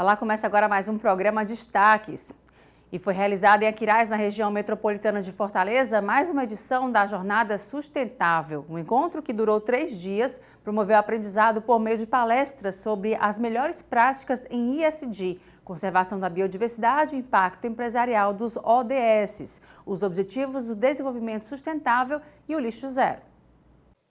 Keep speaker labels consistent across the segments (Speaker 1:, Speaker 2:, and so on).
Speaker 1: Olá, começa agora mais um programa Destaques. E foi realizada em Aquiraz, na região metropolitana de Fortaleza, mais uma edição da Jornada Sustentável. Um encontro que durou 3 dias, promoveu aprendizado por meio de palestras sobre as melhores práticas em ESG, conservação da biodiversidade e impacto empresarial dos ODS, os Objetivos do Desenvolvimento Sustentável e o lixo zero.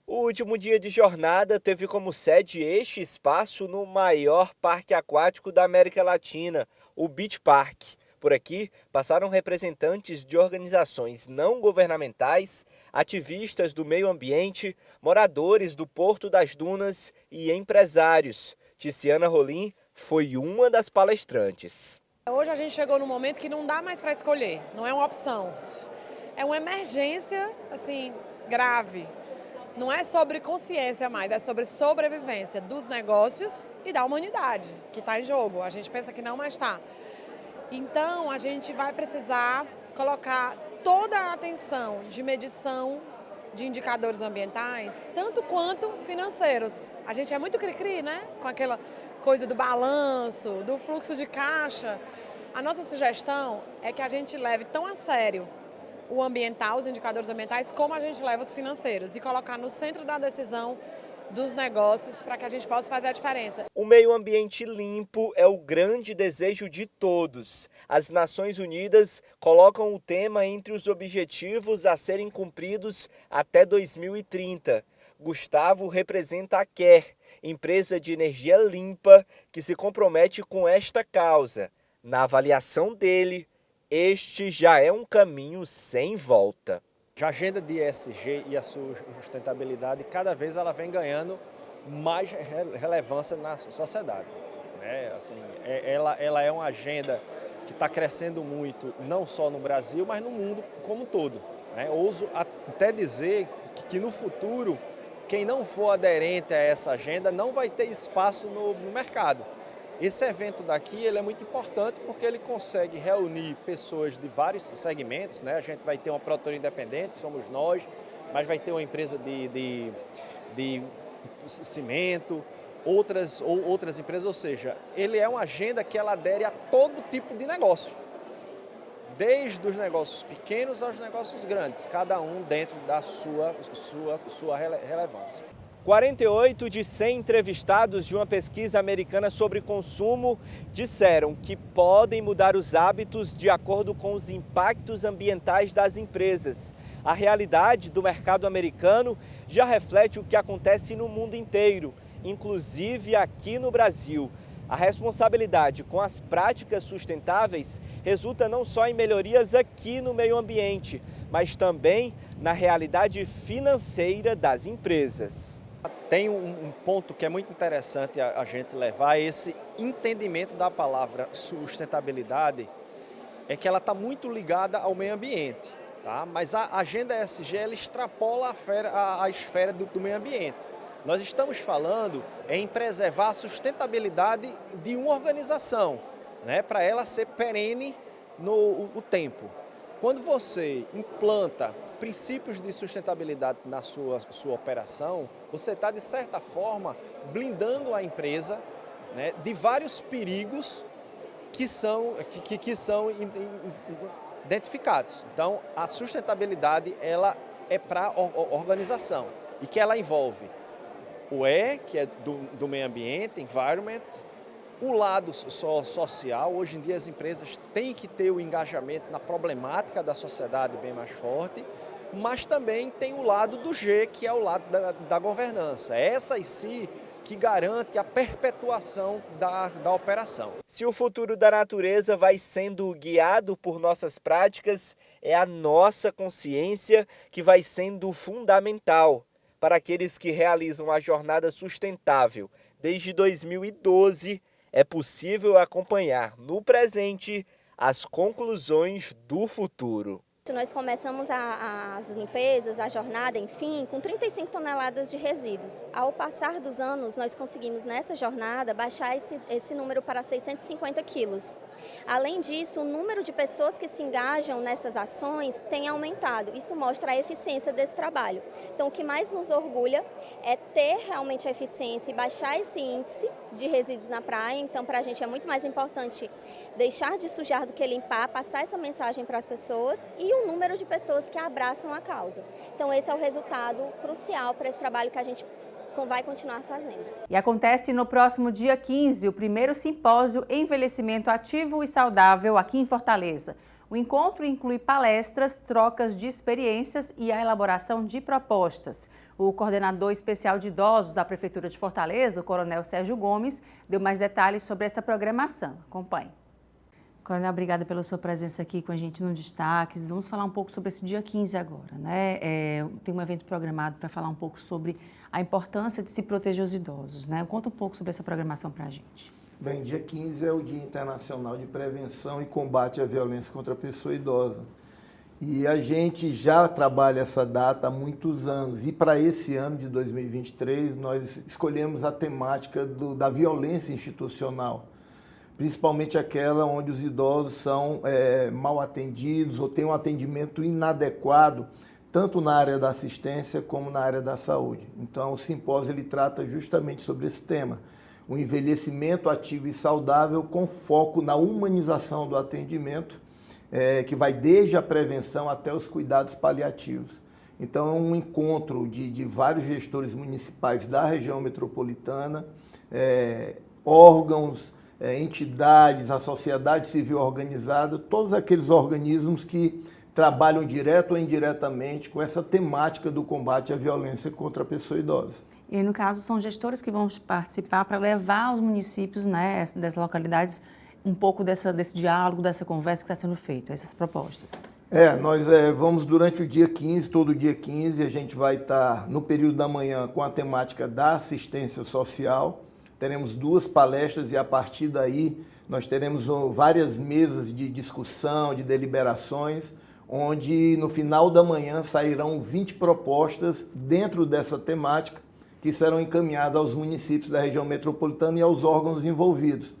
Speaker 2: O último dia de jornada teve como sede este espaço no maior parque aquático da América Latina, o Beach Park. Por aqui, passaram representantes de organizações não governamentais, ativistas do meio ambiente, moradores do Porto das Dunas e empresários. Tiziana Rolim foi uma das palestrantes.
Speaker 3: Hoje a gente chegou num momento que não dá mais para escolher, não é uma opção. É uma emergência, assim, grave. Não é sobre consciência mais, é sobre sobrevivência dos negócios e da humanidade, que está em jogo. A gente pensa que não, mas está. Então, a gente vai precisar colocar toda a atenção de medição de indicadores ambientais, tanto quanto financeiros. A gente é muito cri-cri, né? Com aquela coisa do balanço, do fluxo de caixa. A nossa sugestão é que a gente leve tão a sério o ambiental, os indicadores ambientais, como a gente leva os financeiros e colocar no centro da decisão dos negócios para que a gente possa fazer a diferença.
Speaker 2: O meio ambiente limpo é o grande desejo de todos. As Nações Unidas colocam o tema entre os objetivos a serem cumpridos até 2030. Gustavo representa a Quer, empresa de energia limpa que se compromete com esta causa. Na avaliação dele, este já é um caminho sem volta.
Speaker 4: A agenda de ESG e a sua sustentabilidade, cada vez ela vem ganhando mais relevância na sociedade, né? Assim, ela é uma agenda que está crescendo muito, não só no Brasil, mas no mundo como um todo, né? Ouso até dizer que no futuro, quem não for aderente a essa agenda não vai ter espaço no mercado. Esse evento daqui ele é muito importante porque ele consegue reunir pessoas de vários segmentos, né? A gente vai ter uma produtora independente, somos nós, mas vai ter uma empresa de cimento, outras empresas, ou seja, ele é uma agenda que ela adere a todo tipo de negócio, desde os negócios pequenos aos negócios grandes, cada um dentro da sua relevância.
Speaker 2: 48 de 100 entrevistados de uma pesquisa americana sobre consumo disseram que podem mudar os hábitos de acordo com os impactos ambientais das empresas. A realidade do mercado americano já reflete o que acontece no mundo inteiro, inclusive aqui no Brasil. A responsabilidade com as práticas sustentáveis resulta não só em melhorias aqui no meio ambiente, mas também na realidade financeira das empresas.
Speaker 4: Tem um ponto que é muito interessante a gente levar, esse entendimento da palavra sustentabilidade, é que ela está muito ligada ao meio ambiente, tá? Mas a agenda ESG ela extrapola a esfera do meio ambiente. Nós estamos falando em preservar a sustentabilidade de uma organização, né? Para ela ser perene no tempo. Quando você implanta princípios de sustentabilidade na sua operação, você está, de certa forma, blindando a empresa, né, de vários perigos que são identificados. Então, a sustentabilidade ela é para a organização e que ela envolve o E, que é do meio ambiente, environment, o lado social. Hoje em dia as empresas têm que ter o engajamento na problemática da sociedade bem mais forte, mas também tem o lado do G, que é o lado da governança. Essa em si que garante a perpetuação da operação.
Speaker 2: Se o futuro da natureza vai sendo guiado por nossas práticas, é a nossa consciência que vai sendo fundamental. Para aqueles que realizam a jornada sustentável desde 2012, é possível acompanhar no presente as conclusões do futuro.
Speaker 5: Nós começamos as limpezas, a jornada, enfim, com 35 toneladas de resíduos. Ao passar dos anos, nós conseguimos nessa jornada baixar esse número para 650 quilos. Além disso, o número de pessoas que se engajam nessas ações tem aumentado. Isso mostra a eficiência desse trabalho. Então, o que mais nos orgulha é ter realmente a eficiência e baixar esse índice de resíduos na praia. Então, para a gente é muito mais importante deixar de sujar do que limpar, passar essa mensagem para as pessoas e o número de pessoas que abraçam a causa. Então, esse é o resultado crucial para esse trabalho que a gente vai continuar fazendo.
Speaker 1: E acontece no próximo dia 15, o primeiro simpósio Envelhecimento Ativo e Saudável aqui em Fortaleza. O encontro inclui palestras, trocas de experiências e a elaboração de propostas. O coordenador especial de idosos da Prefeitura de Fortaleza, o Coronel Sérgio Gomes, deu mais detalhes sobre essa programação. Acompanhe. Coronel, obrigada pela sua presença aqui com a gente no Destaques. Vamos falar um pouco sobre esse dia 15 agora, né? Tem um evento programado para falar um pouco sobre a importância de se proteger os idosos, né? Conta um pouco sobre essa programação para a gente.
Speaker 6: Bem, dia 15 é o Dia Internacional de Prevenção e Combate à Violência contra a Pessoa Idosa. E a gente já trabalha essa data há muitos anos. E para esse ano de 2023, nós escolhemos a temática da violência institucional, principalmente aquela onde os idosos são mal atendidos ou têm um atendimento inadequado, tanto na área da assistência como na área da saúde. Então, o simpósio ele trata justamente sobre esse tema, o envelhecimento ativo e saudável com foco na humanização do atendimento, que vai desde a prevenção até os cuidados paliativos. Então, é um encontro de vários gestores municipais da região metropolitana, órgãos, entidades, a sociedade civil organizada, todos aqueles organismos que trabalham direto ou indiretamente com essa temática do combate à violência contra a pessoa idosa.
Speaker 1: E no caso são gestores que vão participar para levar aos municípios, né, dessas localidades, um pouco desse diálogo, dessa conversa que está sendo feito, essas propostas.
Speaker 6: Nós vamos durante o dia 15, todo dia 15, a gente vai estar no período da manhã com a temática da assistência social. Teremos 2 palestras e a partir daí nós teremos várias mesas de discussão, de deliberações, onde no final da manhã sairão 20 propostas dentro dessa temática que serão encaminhadas aos municípios da região metropolitana e aos órgãos envolvidos.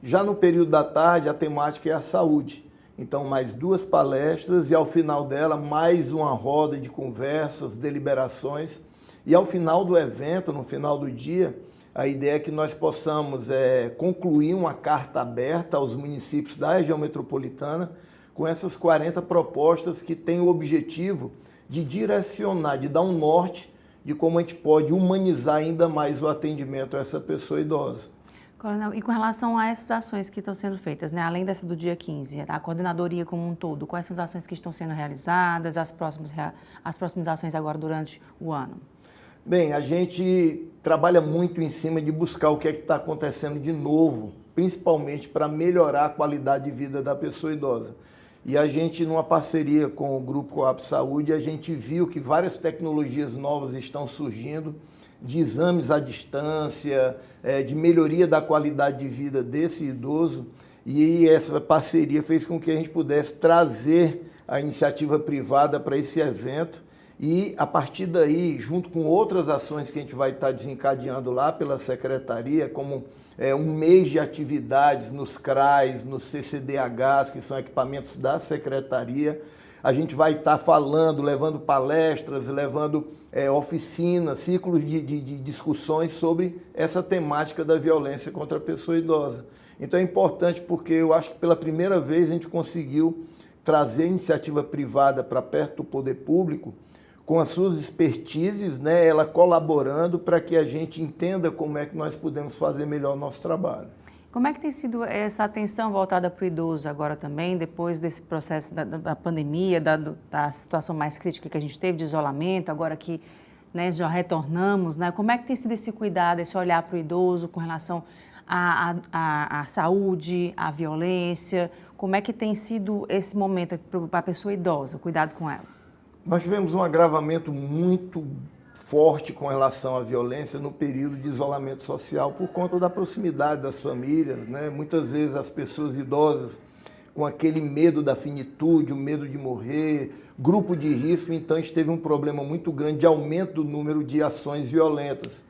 Speaker 6: Já no período da tarde, a temática é a saúde. Então, mais 2 palestras e ao final dela, mais uma roda de conversas, deliberações. E ao final do evento, no final do dia, a ideia é que nós possamos concluir uma carta aberta aos municípios da região metropolitana com essas 40 propostas que têm o objetivo de direcionar, de dar um norte de como a gente pode humanizar ainda mais o atendimento a essa pessoa idosa.
Speaker 1: Coronel, e com relação a essas ações que estão sendo feitas, né, além dessa do dia 15, a coordenadoria como um todo, quais são as ações que estão sendo realizadas, as próximas ações agora durante o ano?
Speaker 6: Bem, a gente trabalha muito em cima de buscar o que é que está acontecendo de novo, principalmente para melhorar a qualidade de vida da pessoa idosa. E a gente, numa parceria com o Grupo Coap Saúde, a gente viu que várias tecnologias novas estão surgindo, de exames à distância, de melhoria da qualidade de vida desse idoso, e essa parceria fez com que a gente pudesse trazer a iniciativa privada para esse evento, e a partir daí, junto com outras ações que a gente vai estar desencadeando lá pela Secretaria, como um mês de atividades nos CRAs, nos CCDHs, que são equipamentos da Secretaria, a gente vai estar falando, levando palestras, levando oficinas, ciclos de discussões sobre essa temática da violência contra a pessoa idosa. Então é importante porque eu acho que pela primeira vez a gente conseguiu trazer a iniciativa privada para perto do poder público, com as suas expertises, né, ela colaborando para que a gente entenda como é que nós podemos fazer melhor o nosso trabalho.
Speaker 1: Como é que tem sido essa atenção voltada para o idoso agora também, depois desse processo da pandemia, da situação mais crítica que a gente teve de isolamento, agora que, né, já retornamos, né? Como é que tem sido esse cuidado, esse olhar para o idoso com relação à saúde, à violência? Como é que tem sido esse momento para a pessoa idosa, o cuidado com ela?
Speaker 6: Nós tivemos um agravamento muito forte com relação à violência no período de isolamento social por conta da proximidade das famílias, né? Muitas vezes as pessoas idosas com aquele medo da finitude, o medo de morrer, grupo de risco, então a gente teve um problema muito grande de aumento do número de ações violentas.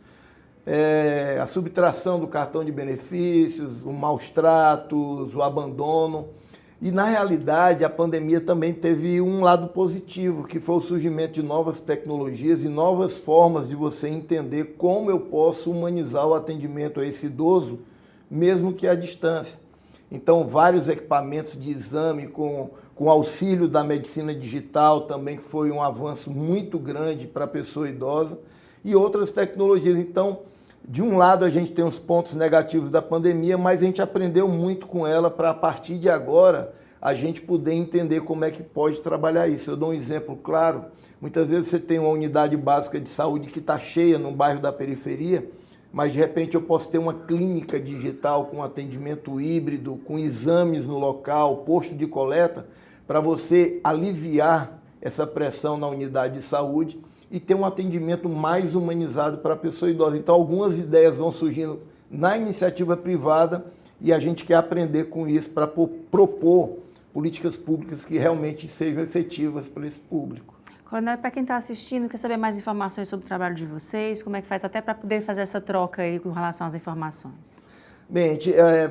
Speaker 6: A subtração do cartão de benefícios, os maus tratos, o abandono. E, na realidade, a pandemia também teve um lado positivo, que foi o surgimento de novas tecnologias e novas formas de você entender como eu posso humanizar o atendimento a esse idoso, mesmo que à distância. Então, vários equipamentos de exame com auxílio da medicina digital também, que foi um avanço muito grande para a pessoa idosa, e outras tecnologias. Então, de um lado, a gente tem os pontos negativos da pandemia, mas a gente aprendeu muito com ela para, a partir de agora, a gente poder entender como é que pode trabalhar isso. Eu dou um exemplo claro. Muitas vezes você tem uma unidade básica de saúde que está cheia no bairro da periferia, mas de repente eu posso ter uma clínica digital com atendimento híbrido, com exames no local, posto de coleta, para você aliviar essa pressão na unidade de saúde e ter um atendimento mais humanizado para a pessoa idosa. Então, algumas ideias vão surgindo na iniciativa privada e a gente quer aprender com isso para propor políticas públicas que realmente sejam efetivas para esse público.
Speaker 1: Coronel, para quem está assistindo, quer saber mais informações sobre o trabalho de vocês, como é que faz até para poder fazer essa troca aí com relação às informações?
Speaker 6: Bem,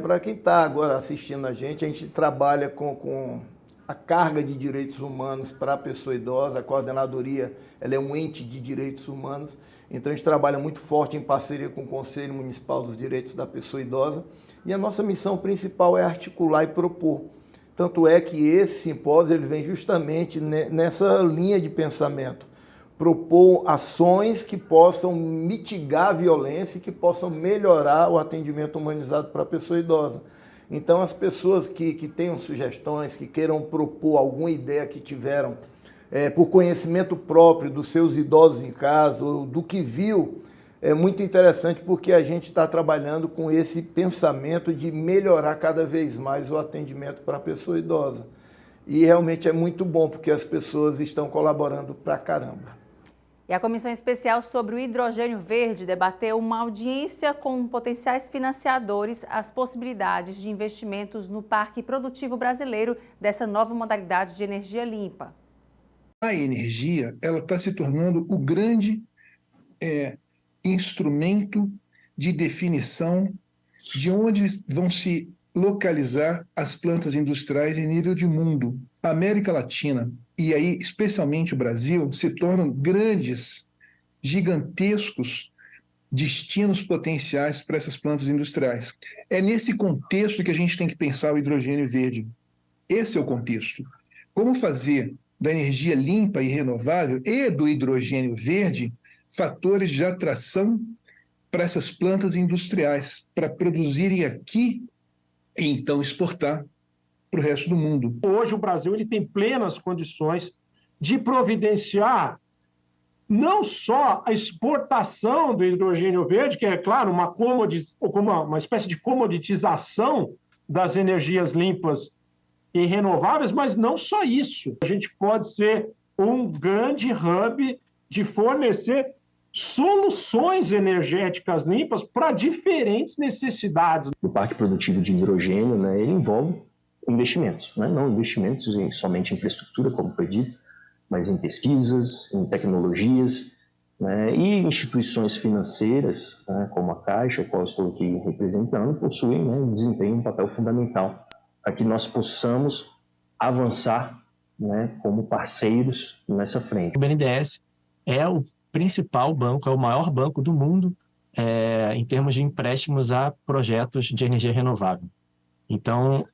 Speaker 6: para quem está agora assistindo a gente trabalha com a carga de direitos humanos para a pessoa idosa. A coordenadoria ela é um ente de direitos humanos, então a gente trabalha muito forte em parceria com o Conselho Municipal dos Direitos da Pessoa Idosa, e a nossa missão principal é articular e propor. Tanto é que esse simpósio ele vem justamente nessa linha de pensamento, propor ações que possam mitigar a violência e que possam melhorar o atendimento humanizado para a pessoa idosa. Então, as pessoas que tenham sugestões, que queiram propor alguma ideia que tiveram por conhecimento próprio dos seus idosos em casa, ou do que viu, é muito interessante porque a gente está trabalhando com esse pensamento de melhorar cada vez mais o atendimento para a pessoa idosa. E realmente é muito bom porque as pessoas estão colaborando pra caramba.
Speaker 1: E a Comissão Especial sobre o Hidrogênio Verde debateu uma audiência com potenciais financiadores as possibilidades de investimentos no Parque Produtivo Brasileiro dessa nova modalidade de energia limpa.
Speaker 7: A energia ela está se tornando o grande instrumento de definição de onde vão se localizar as plantas industriais em nível de mundo. A América Latina, e aí especialmente o Brasil, se tornam grandes, gigantescos destinos potenciais para essas plantas industriais. É nesse contexto que a gente tem que pensar o hidrogênio verde. Esse é o contexto. Como fazer da energia limpa e renovável e do hidrogênio verde fatores de atração para essas plantas industriais, para produzirem aqui e então exportar para o resto do mundo.
Speaker 8: Hoje o Brasil ele tem plenas condições de providenciar não só a exportação do hidrogênio verde, que é, claro, uma espécie de comoditização das energias limpas e renováveis, mas não só isso. A gente pode ser um grande hub de fornecer soluções energéticas limpas para diferentes necessidades.
Speaker 9: O Parque Produtivo de Hidrogênio, né, ele envolve investimentos, né? Não investimentos somente em infraestrutura, como foi dito, mas em pesquisas, em tecnologias, né? E instituições financeiras, né, como a Caixa, a qual eu estou aqui representando, possuem, né, desempenham um papel fundamental para que nós possamos avançar, né, como parceiros nessa frente.
Speaker 10: O BNDES é o principal banco, é o maior banco do mundo em termos de empréstimos a projetos de energia renovável. Então,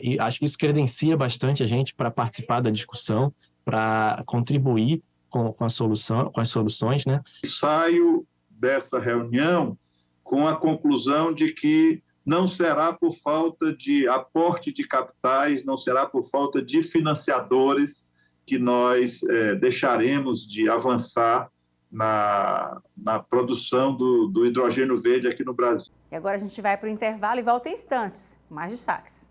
Speaker 10: e acho que isso credencia bastante a gente para participar da discussão, para contribuir com as soluções, né?
Speaker 11: Saio dessa reunião com a conclusão de que não será por falta de aporte de capitais, não será por falta de financiadores que nós deixaremos de avançar na produção do hidrogênio verde aqui no Brasil.
Speaker 1: E agora a gente vai para o intervalo e volta em instantes. Mais destaques.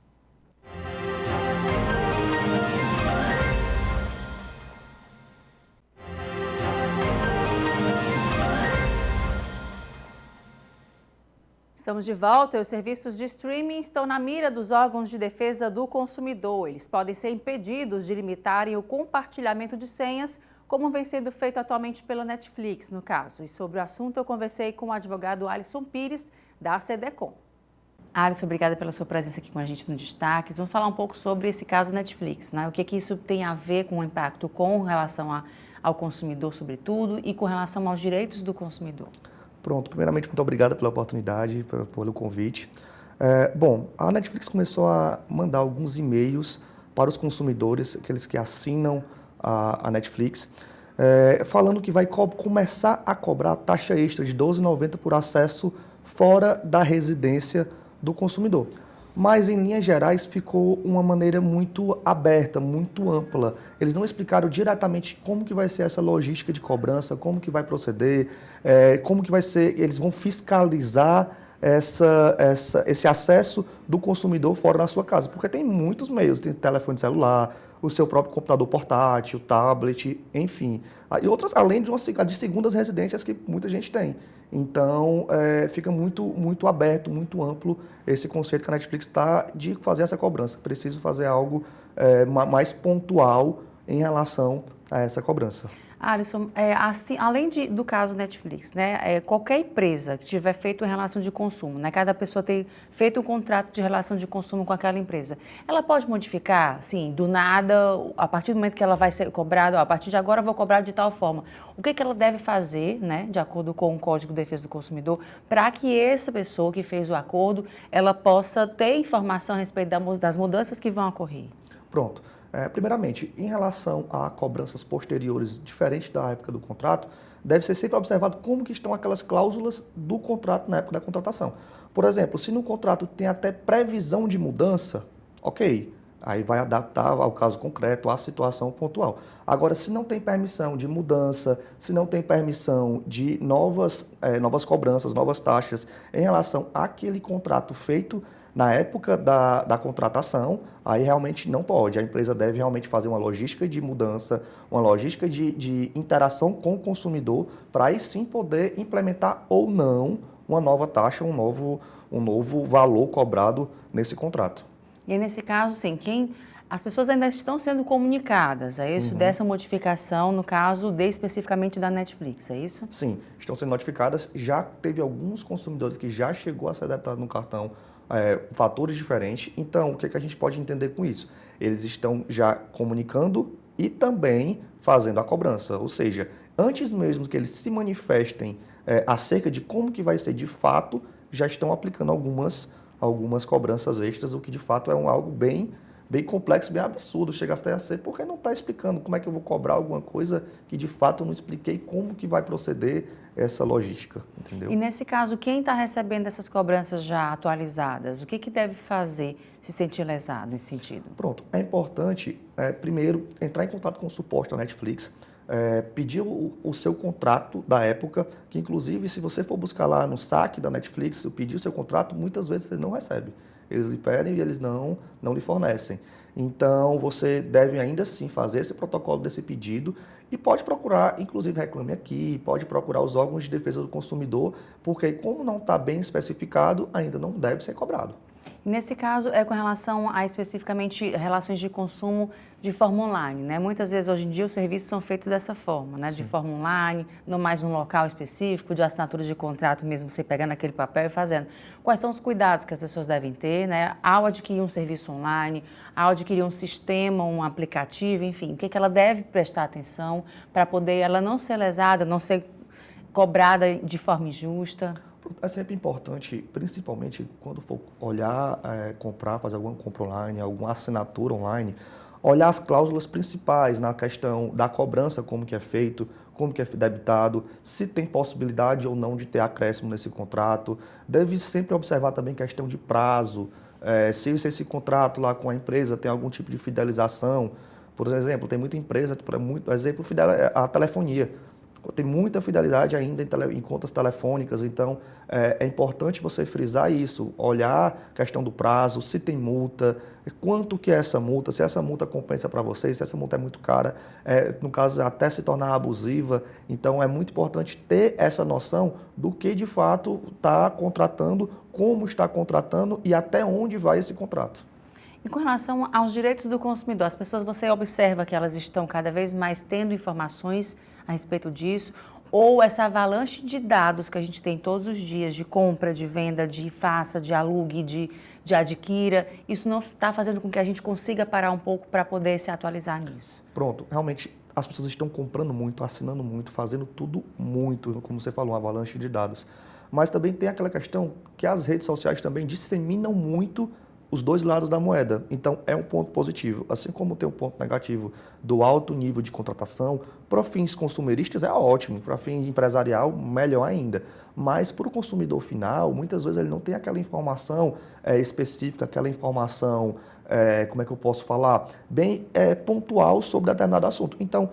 Speaker 1: Estamos de volta e os serviços de streaming estão na mira dos órgãos de defesa do consumidor. Eles podem ser impedidos de limitarem o compartilhamento de senhas, como vem sendo feito atualmente pela Netflix, no caso. E sobre o assunto eu conversei com o advogado Alisson Pires, da CDCOM. Alisson, obrigada pela sua presença aqui com a gente no Destaques. Vamos falar um pouco sobre esse caso Netflix, né? O que isso tem a ver com o impacto com relação ao consumidor, sobretudo, e com relação aos direitos do consumidor.
Speaker 12: Pronto, primeiramente, muito obrigado pela oportunidade, pelo convite. Bom, a Netflix começou a mandar alguns e-mails para os consumidores, aqueles que assinam a Netflix, falando que vai começar a cobrar taxa extra de R$ 12,90 por acesso fora da residência do consumidor. Mas, em linhas gerais, ficou uma maneira muito aberta, muito ampla. Eles não explicaram diretamente como que vai ser essa logística de cobrança, como que vai proceder, como que vai ser, eles vão fiscalizar esse acesso do consumidor fora da sua casa. Porque tem muitos meios, tem telefone celular, o seu próprio computador portátil, tablet, enfim. E outras, além de segundas residências que muita gente tem. Então, fica muito aberto, muito amplo esse conceito que a Netflix está de fazer essa cobrança. Preciso fazer algo mais pontual em relação a essa cobrança.
Speaker 1: Alisson, assim, além do caso Netflix, né, qualquer empresa que tiver feito relação de consumo, né, cada pessoa tem feito um contrato de relação de consumo com aquela empresa, ela pode modificar, assim, do nada, a partir do momento que ela vai ser cobrada, a partir de agora eu vou cobrar de tal forma. O que ela deve fazer, né, de acordo com o Código de Defesa do Consumidor, para que essa pessoa que fez o acordo, ela possa ter informação a respeito das mudanças que vão ocorrer?
Speaker 12: Pronto. Primeiramente, em relação a cobranças posteriores, diferente da época do contrato, deve ser sempre observado como que estão aquelas cláusulas do contrato na época da contratação. Por exemplo, se no contrato tem até previsão de mudança, ok, aí vai adaptar ao caso concreto, à situação pontual. Agora, se não tem permissão de mudança, se não tem permissão de novas cobranças, novas taxas em relação àquele contrato feito na época da contratação, aí realmente não pode. A empresa deve realmente fazer uma logística de mudança, uma logística de interação com o consumidor, para aí sim poder implementar ou não uma nova taxa, um novo valor cobrado nesse contrato.
Speaker 1: E nesse caso, sim, as pessoas ainda estão sendo comunicadas, é isso? Dessa modificação, no caso especificamente da Netflix, é isso?
Speaker 12: Sim, estão sendo notificadas. Já teve alguns consumidores que já chegou a ser adaptado no cartão fatores diferentes. Então, o que a gente pode entender com isso? Eles estão já comunicando e também fazendo a cobrança. Ou seja, antes mesmo que eles se manifestem acerca de como que vai ser de fato, já estão aplicando algumas cobranças extras, o que de fato é algo bem complexo, bem absurdo, chega até a ser, porque não está explicando como é que eu vou cobrar alguma coisa que de fato eu não expliquei como que vai proceder essa logística, entendeu?
Speaker 1: E nesse caso, quem está recebendo essas cobranças já atualizadas, o que deve fazer se sentir lesado nesse sentido?
Speaker 12: Pronto, é importante, primeiro, entrar em contato com o suporte da Netflix, pedir o seu contrato da época, que inclusive se você for buscar lá no saque da Netflix, pedir o seu contrato, muitas vezes você não recebe. Eles lhe pedem e eles não lhe fornecem. Então, você deve ainda assim fazer esse protocolo desse pedido e pode procurar, inclusive Reclame Aqui, pode procurar os órgãos de defesa do consumidor, porque como não está bem especificado, ainda não deve ser cobrado.
Speaker 1: Nesse caso, é com relação a especificamente relações de consumo de forma online, né? Muitas vezes, hoje em dia, os serviços são feitos dessa forma, né? De forma online, não mais num local específico, de assinatura de contrato mesmo, você pegando aquele papel e fazendo. Quais são os cuidados que as pessoas devem ter, né? Ao adquirir um serviço online, ao adquirir um sistema, um aplicativo, enfim, o que ela deve prestar atenção para poder ela não ser lesada, não ser cobrada de forma injusta?
Speaker 12: É sempre importante, principalmente quando for olhar, comprar, fazer alguma compra online, alguma assinatura online, olhar as cláusulas principais na questão da cobrança, como que é feito, como que é debitado, se tem possibilidade ou não de ter acréscimo nesse contrato. Deve sempre observar também questão de prazo, se esse contrato lá com a empresa tem algum tipo de fidelização. Por exemplo, tem muita empresa, exemplo, a telefonia. Tem muita fidelidade ainda em contas telefônicas, então é importante você frisar isso, olhar a questão do prazo, se tem multa, quanto que é essa multa, se essa multa compensa para você, se essa multa é muito cara, no caso até se tornar abusiva. Então é muito importante ter essa noção do que de fato está contratando, como está contratando e até onde vai esse contrato.
Speaker 1: E com relação aos direitos do consumidor, as pessoas, você observa que elas estão cada vez mais tendo informações a respeito disso, ou essa avalanche de dados que a gente tem todos os dias, de compra, de venda, de faça, de alugue, de adquira, isso não está fazendo com que a gente consiga parar um pouco para poder se atualizar nisso?
Speaker 12: Pronto, realmente as pessoas estão comprando muito, assinando muito, fazendo tudo muito, como você falou, uma avalanche de dados. Mas também tem aquela questão que as redes sociais também disseminam muito os dois lados da moeda. Então, é um ponto positivo. Assim como tem um ponto negativo do alto nível de contratação, para fins consumeristas é ótimo, para fim empresarial, melhor ainda. Mas para o consumidor final, muitas vezes ele não tem aquela informação específica, aquela informação, como é que eu posso falar, bem pontual sobre determinado assunto. Então,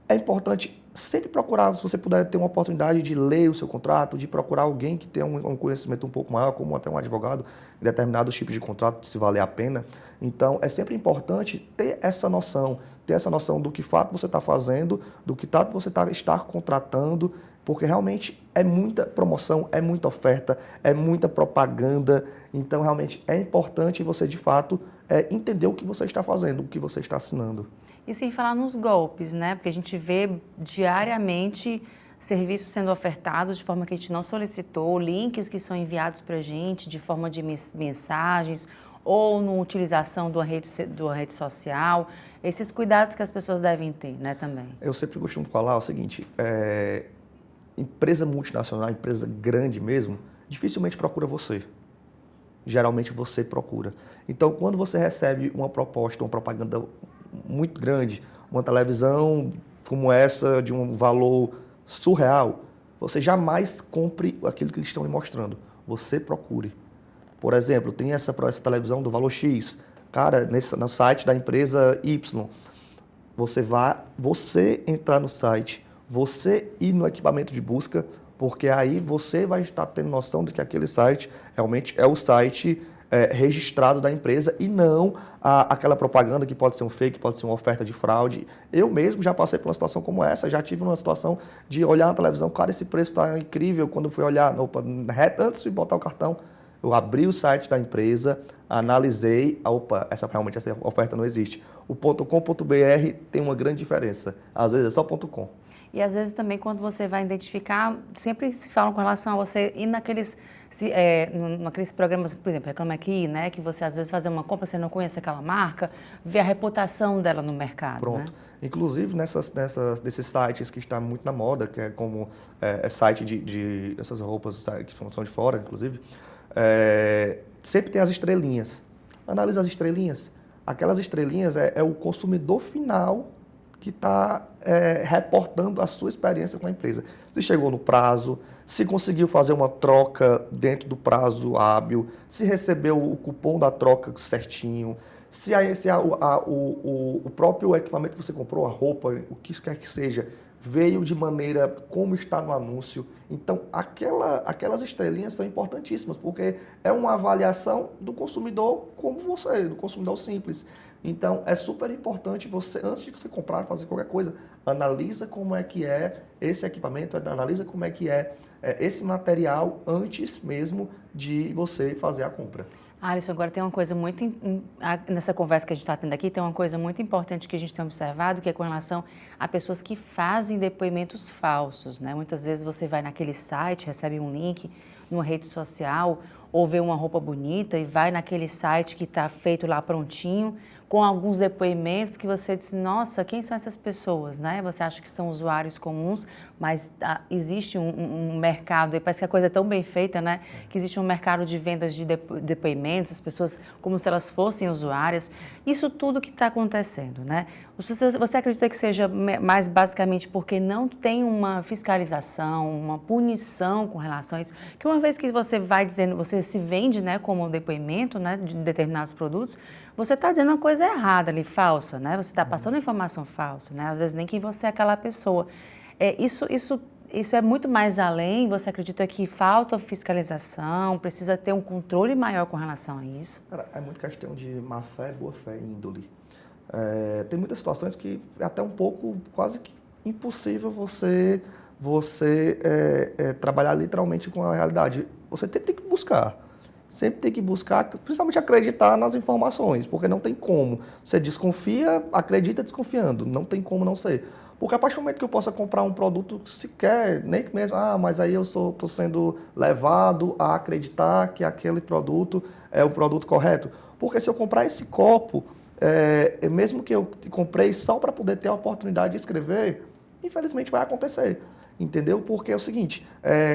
Speaker 12: é importante sempre procurar, se você puder ter uma oportunidade de ler o seu contrato, de procurar alguém que tenha um conhecimento um pouco maior, como até um advogado, em determinados tipos de contrato, se valer a pena. Então, é sempre importante ter essa noção do que fato você está fazendo, do que fato você está contratando, porque realmente é muita promoção, é muita oferta, é muita propaganda. Então, realmente é importante você, de fato, entender o que você está fazendo, o que você está assinando.
Speaker 1: E sem falar nos golpes, né? Porque a gente vê diariamente serviços sendo ofertados de forma que a gente não solicitou, links que são enviados para a gente de forma de mensagens ou na utilização de uma rede social. Esses cuidados que as pessoas devem ter, né, também.
Speaker 12: Eu sempre costumo falar o seguinte, empresa multinacional, empresa grande mesmo, dificilmente procura você. Geralmente você procura. Então, quando você recebe uma proposta, uma propaganda muito grande, uma televisão como essa, de um valor surreal, você jamais compre aquilo que eles estão lhe mostrando. Você procure. Por exemplo, tem essa televisão do valor X. Cara, no site da empresa Y, você entrar no site, você ir no equipamento de busca, porque aí você vai estar tendo noção de que aquele site realmente é o site registrado da empresa e não aquela propaganda que pode ser um fake, pode ser uma oferta de fraude. Eu mesmo já passei por uma situação como essa, já tive uma situação de olhar na televisão, cara, esse preço está incrível. Quando eu fui olhar, antes de botar o cartão, eu abri o site da empresa, analisei, essa oferta não existe. O .com.br tem uma grande diferença, às vezes é só .com.
Speaker 1: E às vezes também quando você vai identificar, sempre se falam com relação a você ir naqueles programas, por exemplo, Reclame Aqui, né, que você às vezes fazer uma compra, você não conhece aquela marca, vê a reputação dela no mercado.
Speaker 12: Pronto.
Speaker 1: Né?
Speaker 12: Inclusive desses sites que está muito na moda, que é como site de essas roupas que são de fora, inclusive, sempre tem as estrelinhas. Analisa as estrelinhas. Aquelas estrelinhas é o consumidor final que está reportando a sua experiência com a empresa. Se chegou no prazo, se conseguiu fazer uma troca dentro do prazo hábil, se recebeu o cupom da troca certinho, se o próprio equipamento que você comprou, a roupa, o que quer que seja, veio de maneira como está no anúncio. Então, aquelas estrelinhas são importantíssimas, porque é uma avaliação do consumidor como você, do consumidor simples. Então, é super importante você, antes de você comprar, fazer qualquer coisa, analisa como é que é esse equipamento, analisa como é que é esse material antes mesmo de você fazer a compra.
Speaker 1: Alisson, agora tem uma coisa muito, nessa conversa que a gente está tendo aqui, tem uma coisa muito importante que a gente tem observado, que é com relação a pessoas que fazem depoimentos falsos, né? Muitas vezes você vai naquele site, recebe um link numa rede social, ou vê uma roupa bonita e vai naquele site que está feito lá prontinho, com alguns depoimentos que você diz, nossa, quem são essas pessoas, né? Você acha que são usuários comuns, mas existe um mercado, e parece que a coisa é tão bem feita, né? Que existe um mercado de vendas de depoimentos, as pessoas como se elas fossem usuárias. Isso tudo que está acontecendo, né? Você acredita que seja mais basicamente porque não tem uma fiscalização, uma punição com relação a isso? Que uma vez que você vai dizendo, você se vende, né, como depoimento, né, de determinados produtos, você está dizendo uma coisa errada ali, falsa, né? Você está passando informação falsa, né? Às vezes nem que você é aquela pessoa. Isso é muito mais além? Você acredita que falta fiscalização, precisa ter um controle maior com relação a isso?
Speaker 12: Cara, é muito questão de má fé, boa fé e índole. Tem muitas situações que é até um pouco quase que impossível você trabalhar literalmente com a realidade. Você sempre tem que buscar, principalmente acreditar nas informações, porque não tem como. Você desconfia, acredita desconfiando, não tem como não ser. Porque a partir do momento que eu possa comprar um produto sequer, nem que mesmo, mas aí eu estou sendo levado a acreditar que aquele produto é o produto correto. Porque se eu comprar esse copo, mesmo que eu comprei só para poder ter a oportunidade de escrever, infelizmente vai acontecer. Entendeu? Porque é o seguinte,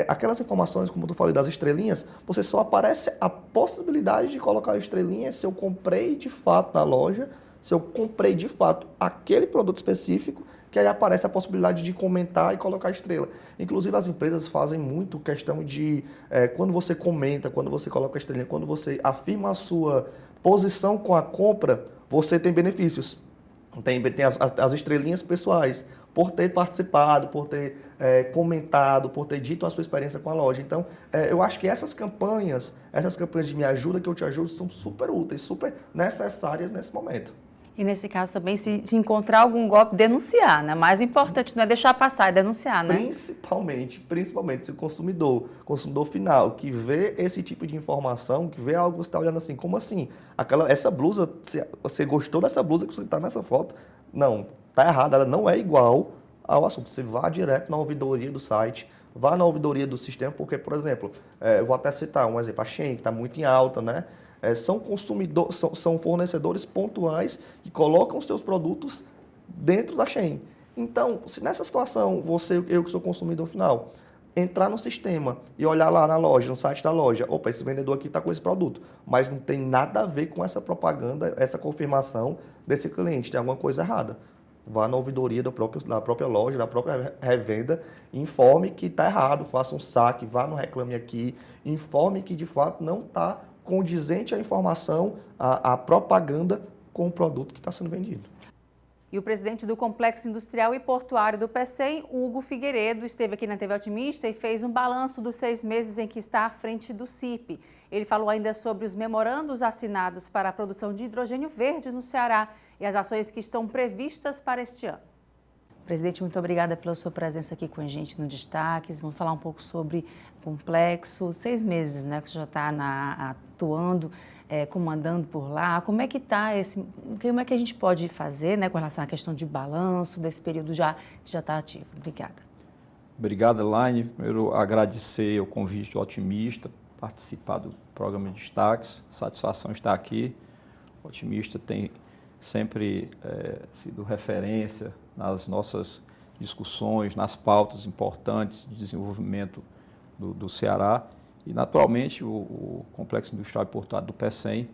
Speaker 12: aquelas informações, como eu falei, das estrelinhas, você só aparece a possibilidade de colocar estrelinhas se eu comprei de fato na loja, se eu comprei de fato aquele produto específico, que aí aparece a possibilidade de comentar e colocar estrela. Inclusive as empresas fazem muito questão de, quando você comenta, quando você coloca a estrelinha, quando você afirma a sua posição com a compra, você tem benefícios. Tem as estrelinhas pessoais, por ter participado, por ter comentado, por ter dito a sua experiência com a loja. Então, eu acho que essas campanhas de Me Ajuda, que eu te ajudo, são super úteis, super necessárias nesse momento.
Speaker 1: E nesse caso também, se encontrar algum golpe, denunciar, né? Mais importante não é deixar passar, é denunciar, né?
Speaker 12: Principalmente se o consumidor final, que vê esse tipo de informação, que vê algo que você está olhando assim, como assim? Essa blusa, você gostou dessa blusa que você está nessa foto? Não, está errado, ela não é igual ao assunto. Você vá direto na ouvidoria do site, vá na ouvidoria do sistema, porque, por exemplo, eu vou até citar um exemplo, a Shein, que está muito em alta, né? São fornecedores pontuais que colocam os seus produtos dentro da Shein. Então, se nessa situação, eu que sou consumidor final, entrar no sistema e olhar lá na loja, no site da loja, opa, esse vendedor aqui está com esse produto, mas não tem nada a ver com essa propaganda, essa confirmação desse cliente, tem alguma coisa errada. Vá na ouvidoria da própria loja, da própria revenda, informe que está errado, faça um saque, vá no Reclame Aqui, informe que de fato não está condizente à informação, à propaganda com o produto que está sendo vendido.
Speaker 1: E o presidente do Complexo Industrial e Portuário do PECEM, Hugo Figueiredo, esteve aqui na TV Otimista e fez um balanço dos 6 meses em que está à frente do CIP. Ele falou ainda sobre os memorandos assinados para a produção de hidrogênio verde no Ceará e as ações que estão previstas para este ano. Presidente, muito obrigada pela sua presença aqui com a gente no Destaques. Vamos falar um pouco sobre o Complexo. 6 meses, né, que você já está atuando, comandando por lá. Como é que está como é que a gente pode fazer, né, com relação à questão de balanço desse período que já está ativo? Obrigada.
Speaker 13: Obrigado, Elaine. Primeiro, agradecer o convite do Otimista, participar do programa de Destaques. Satisfação estar aqui. O Otimista tem sempre sido referência nas nossas discussões, nas pautas importantes de desenvolvimento do Ceará. E, naturalmente, o Complexo Industrial e Portuário do PECEM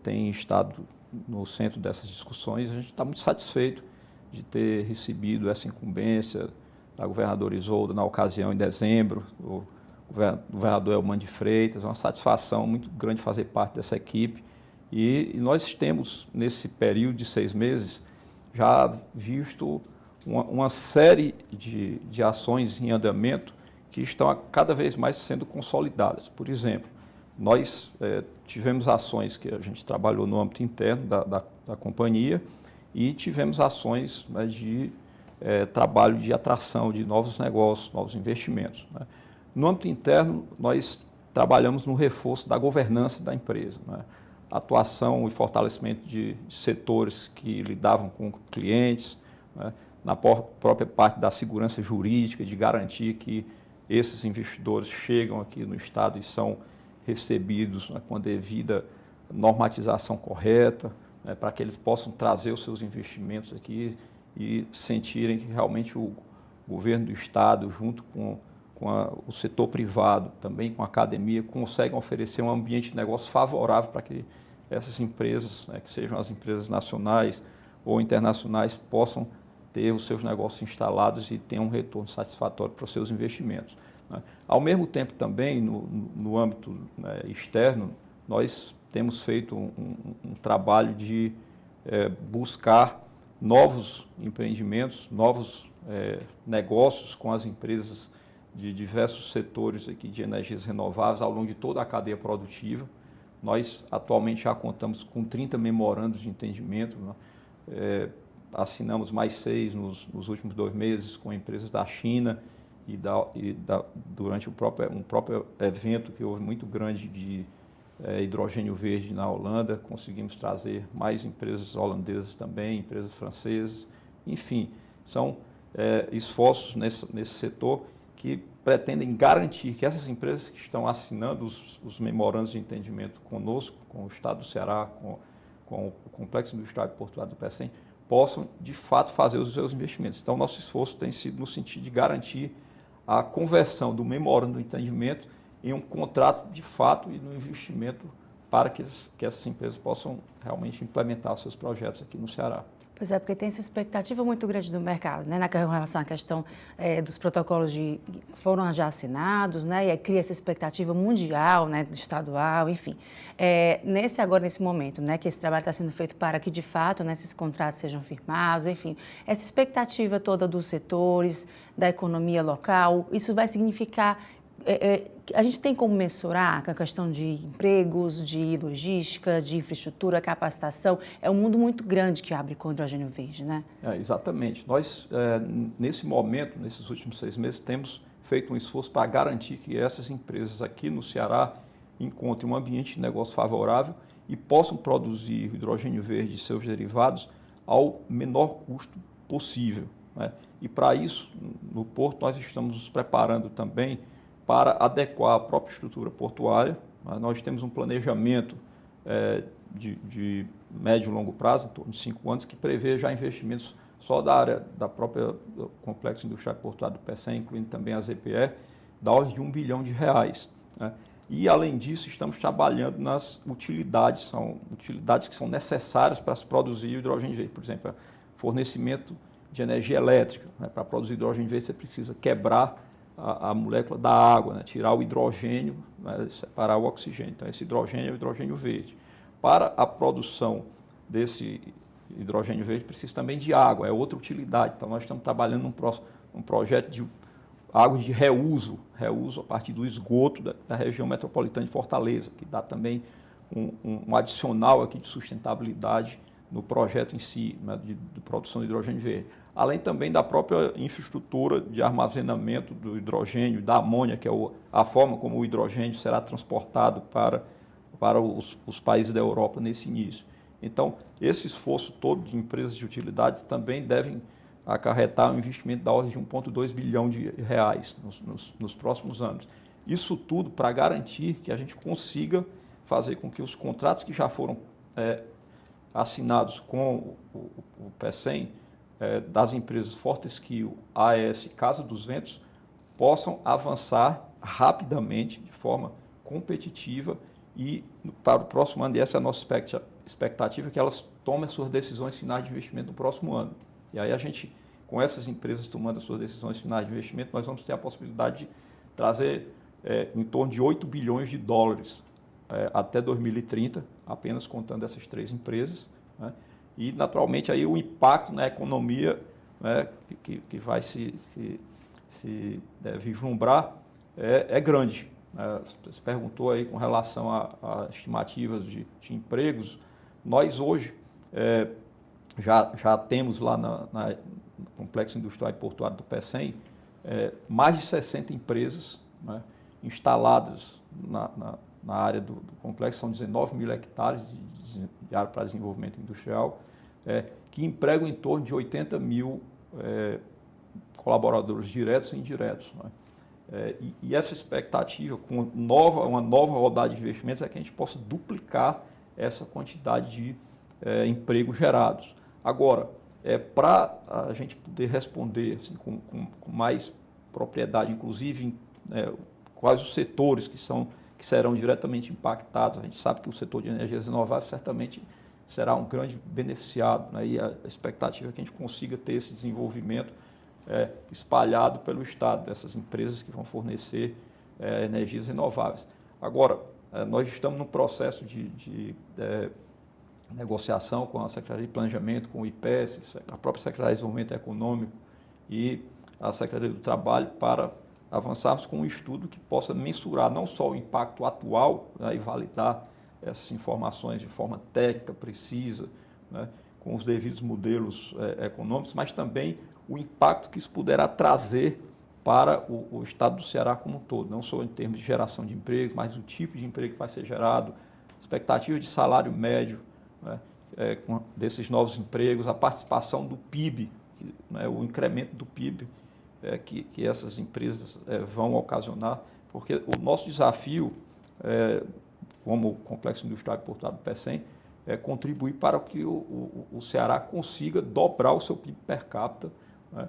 Speaker 13: tem estado no centro dessas discussões. A gente está muito satisfeito de ter recebido essa incumbência da governadora Isolda na ocasião, em dezembro, do governador Elman de Freitas. É uma satisfação muito grande fazer parte dessa equipe. E nós temos, nesse período de 6 meses, já visto uma série de ações em andamento que estão cada vez mais sendo consolidadas. Por exemplo, nós tivemos ações que a gente trabalhou no âmbito interno da companhia e tivemos ações, né, de trabalho de atração de novos negócios, novos investimentos, né. No âmbito interno, nós trabalhamos no reforço da governança da empresa, né. Atuação e fortalecimento de setores que lidavam com clientes, né, na própria parte da segurança jurídica, de garantir que esses investidores chegam aqui no Estado e são recebidos, né, com a devida normatização correta, né, para que eles possam trazer os seus investimentos aqui e sentirem que realmente o governo do Estado, junto com o setor privado, também com a academia, conseguem oferecer um ambiente de negócio favorável para que essas empresas, né, que sejam as empresas nacionais ou internacionais, possam ter os seus negócios instalados e tenham um retorno satisfatório para os seus investimentos, né. Ao mesmo tempo também, no âmbito, né, externo, nós temos feito um trabalho de buscar novos empreendimentos, novos negócios com as empresas de diversos setores aqui de energias renováveis ao longo de toda a cadeia produtiva. Nós atualmente já contamos com 30 memorandos de entendimento, né? Assinamos mais 6 nos últimos 2 meses com empresas da China durante um próprio evento que houve muito grande de hidrogênio verde na Holanda, conseguimos trazer mais empresas holandesas também, empresas francesas, enfim, são esforços nesse setor que pretendem garantir que essas empresas que estão assinando os memorandos de entendimento conosco, com o Estado do Ceará, com o Complexo Industrial e Portuário do PECEM, possam, de fato, fazer os seus investimentos. Então, nosso esforço tem sido no sentido de garantir a conversão do memorando do entendimento em um contrato de fato e no investimento para que essas empresas possam realmente implementar seus projetos aqui no Ceará.
Speaker 1: Pois é, porque tem essa expectativa muito grande do mercado, né, com relação à questão dos protocolos que foram já assinados, né, e aí cria essa expectativa mundial, né, estadual, enfim. Nesse momento, né, que esse trabalho está sendo feito para que, de fato, né, esses contratos sejam firmados, enfim, essa expectativa toda dos setores, da economia local, isso vai significar... a gente tem como mensurar com a questão de empregos, de logística, de infraestrutura, capacitação. É um mundo muito grande que abre com o hidrogênio verde, né?
Speaker 13: Exatamente. Nós, nesse momento, nesses últimos 6 meses, temos feito um esforço para garantir que essas empresas aqui no Ceará encontrem um ambiente de negócio favorável e possam produzir hidrogênio verde e seus derivados ao menor custo possível, né? E para isso, no Porto, nós estamos nos preparando também para adequar a própria estrutura portuária. Nós temos um planejamento de médio e longo prazo, em torno de 5 anos, que prevê já investimentos só da área da própria do Complexo Industrial e Portuário do PECEM, incluindo também a ZPE, da ordem de R$1 bilhão, né? E, além disso, estamos trabalhando nas utilidades, são utilidades que são necessárias para se produzir o hidrogênio verde. Por exemplo, fornecimento de energia elétrica, né? Para produzir hidrogênio verde, você precisa quebrar a molécula da água, né? Tirar o hidrogênio, né? Separar o oxigênio. Então, esse hidrogênio é o hidrogênio verde. Para a produção desse hidrogênio verde, precisa também de água, é outra utilidade. Então, nós estamos trabalhando num projeto de água de reuso a partir do esgoto da região metropolitana de Fortaleza, que dá também um adicional aqui de sustentabilidade no projeto em si, né? de produção de hidrogênio verde. Além também da própria infraestrutura de armazenamento do hidrogênio, da amônia, que é a forma como o hidrogênio será transportado para os países da Europa nesse início. Então, esse esforço todo de empresas de utilidades também devem acarretar um investimento da ordem de R$1,2 bilhão nos próximos anos. Isso tudo para garantir que a gente consiga fazer com que os contratos que já foram assinados com o PECEM, das empresas Fortescue, AES e Casa dos Ventos, possam avançar rapidamente, de forma competitiva, e para o próximo ano, e essa é a nossa expectativa, que elas tomem as suas decisões finais de investimento no próximo ano. E aí a gente, com essas empresas tomando as suas decisões finais de investimento, nós vamos ter a possibilidade de trazer em torno de $8 bilhões até 2030, apenas contando essas 3 empresas, né? E, naturalmente, aí o impacto na economia, né, que vai se vislumbrar é grande. Você perguntou aí com relação a estimativas de empregos. Nós, hoje, já temos lá no Complexo Industrial e Portuário do PECEM mais de 60 empresas, né, instaladas na área do complexo. São 19 mil hectares de área para desenvolvimento industrial, que empregam em torno de 80 mil colaboradores diretos e indiretos, né? E essa expectativa, com uma nova rodada de investimentos, é que a gente possa duplicar essa quantidade de empregos gerados. Agora, para a gente poder responder assim, com mais propriedade, inclusive quais os setores que serão diretamente impactados. A gente sabe que o setor de energias renováveis certamente será um grande beneficiado, né? E a expectativa é que a gente consiga ter esse desenvolvimento espalhado pelo Estado, dessas empresas que vão fornecer energias renováveis. Agora, nós estamos no processo de negociação com a Secretaria de Planejamento, com o IPES, a própria Secretaria de Desenvolvimento Econômico e a Secretaria do Trabalho para avançarmos com um estudo que possa mensurar não só o impacto atual, né, e validar essas informações de forma técnica, precisa, né, com os devidos modelos econômicos, mas também o impacto que isso poderá trazer para o estado do Ceará como um todo, não só em termos de geração de empregos, mas o tipo de emprego que vai ser gerado, expectativa de salário médio, né, desses novos empregos, a participação do PIB, né, o incremento do PIB que essas empresas vão ocasionar, porque o nosso desafio, como Complexo Industrial e Portuário do Pecém, é contribuir para que o Ceará consiga dobrar o seu PIB per capita, né,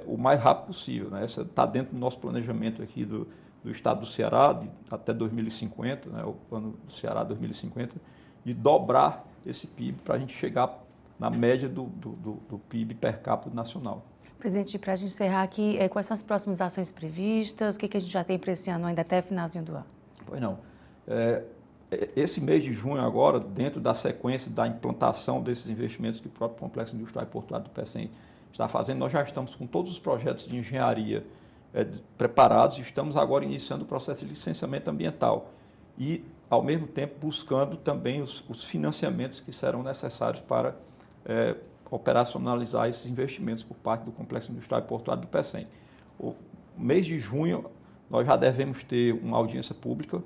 Speaker 13: o mais rápido possível. Né? Essa está dentro do nosso planejamento aqui do estado do Ceará, até 2050, né, o plano do Ceará 2050, de dobrar esse PIB para a gente chegar na média do PIB per capita nacional.
Speaker 1: Presidente, para a gente encerrar aqui, quais são as próximas ações previstas? O que a gente já tem para esse ano ainda até finalzinho do ano?
Speaker 13: Pois não. Esse mês de junho agora, dentro da sequência da implantação desses investimentos que o próprio Complexo Industrial e Portuário do Pecém está fazendo, nós já estamos com todos os projetos de engenharia preparados e estamos agora iniciando o processo de licenciamento ambiental e, ao mesmo tempo, buscando também os financiamentos que serão necessários para operacionalizar esses investimentos por parte do Complexo Industrial e Portuário do Pecém. O mês de junho, nós já devemos ter uma audiência pública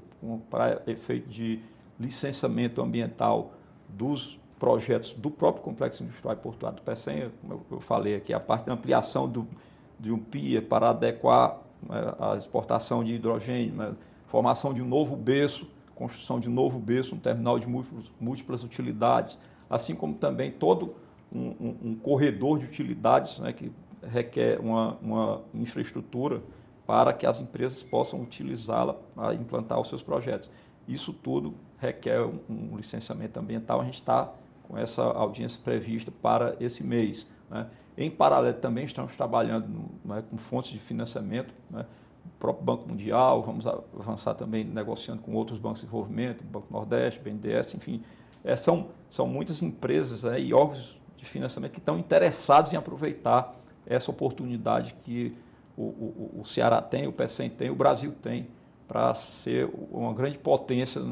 Speaker 13: para efeito de licenciamento ambiental dos projetos do próprio Complexo Industrial e Portuário do Pecém, como eu falei aqui, a parte da ampliação de um PIA para adequar, né, a exportação de hidrogênio, né, formação de um novo berço, construção de um novo berço, um terminal de múltiplas utilidades, assim como também todo um corredor de utilidades, né, que requer uma infraestrutura para que as empresas possam utilizá-la para implantar os seus projetos. Isso tudo requer um licenciamento ambiental. A gente está com essa audiência prevista para esse mês, né? Em paralelo, também estamos trabalhando né, com fontes de financiamento, né? O próprio Banco Mundial, vamos avançar também negociando com outros bancos de desenvolvimento, Banco Nordeste, BNDES, enfim. São muitas empresas e órgãos de financiamento que estão interessados em aproveitar essa oportunidade que o Ceará tem, o Pecém tem, o Brasil tem, para ser uma grande potência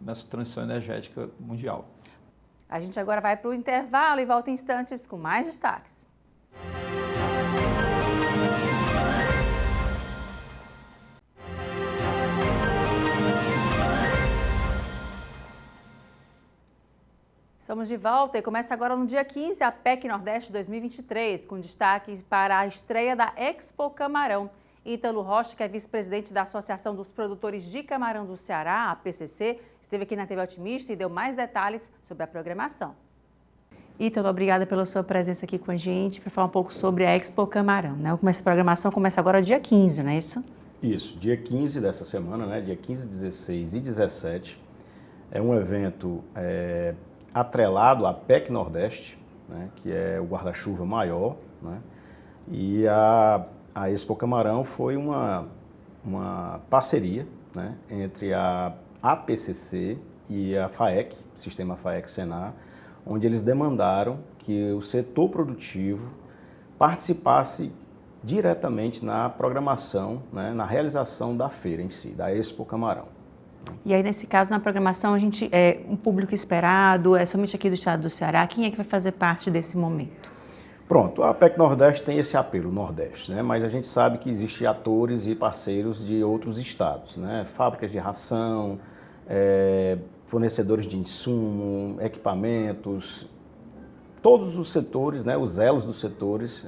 Speaker 13: nessa transição energética mundial.
Speaker 1: A gente agora vai para o intervalo e volta em instantes com mais destaques. Estamos de volta e começa agora no dia 15 a PEC Nordeste 2023, com destaque para a estreia da Expo Camarão. Ítalo Rocha, que é vice-presidente da Associação dos Produtores de Camarão do Ceará, a PCC, esteve aqui na TV Otimista e deu mais detalhes sobre a programação. Ítalo, obrigada pela sua presença aqui com a gente para falar um pouco sobre a Expo Camarão, né? A programação começa agora dia 15, não é isso?
Speaker 14: Isso, dia 15 dessa semana, né? Dia 15, 16 e 17. É um evento atrelado à PEC Nordeste, né? Que é o guarda-chuva maior, né? E a Expo Camarão foi uma parceria, né, entre a APCC e a FAEC, Sistema FAEC-Senar, onde eles demandaram que o setor produtivo participasse diretamente na programação, né, na realização da feira em si, da Expo Camarão.
Speaker 1: E aí, nesse caso, na programação, a gente um público esperado, é somente aqui do estado do Ceará. Quem é que vai fazer parte desse momento?
Speaker 14: Pronto, a PEC Nordeste tem esse apelo, Nordeste, né? Mas a gente sabe que existem atores e parceiros de outros estados, né? Fábricas de ração, fornecedores de insumo, equipamentos, todos os setores, né? Os elos dos setores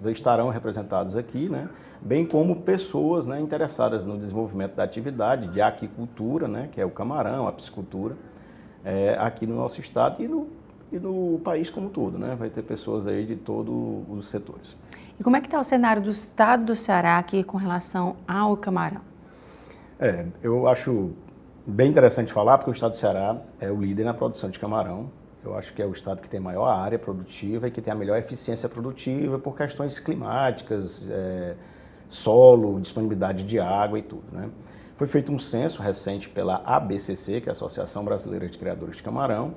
Speaker 14: estarão representados aqui, né? Bem como pessoas, né, interessadas no desenvolvimento da atividade de aquicultura, né? Que é o camarão, a piscicultura, aqui no nosso estado e no país como um todo, né? Vai ter pessoas aí de todos os setores.
Speaker 1: E como é que está o cenário do estado do Ceará aqui com relação ao camarão?
Speaker 14: Eu acho bem interessante falar, porque o estado do Ceará é o líder na produção de camarão. Eu acho que é o estado que tem maior área produtiva e que tem a melhor eficiência produtiva por questões climáticas, solo, disponibilidade de água e tudo, né? Foi feito um censo recente pela ABCC, que é a Associação Brasileira de Criadores de Camarão,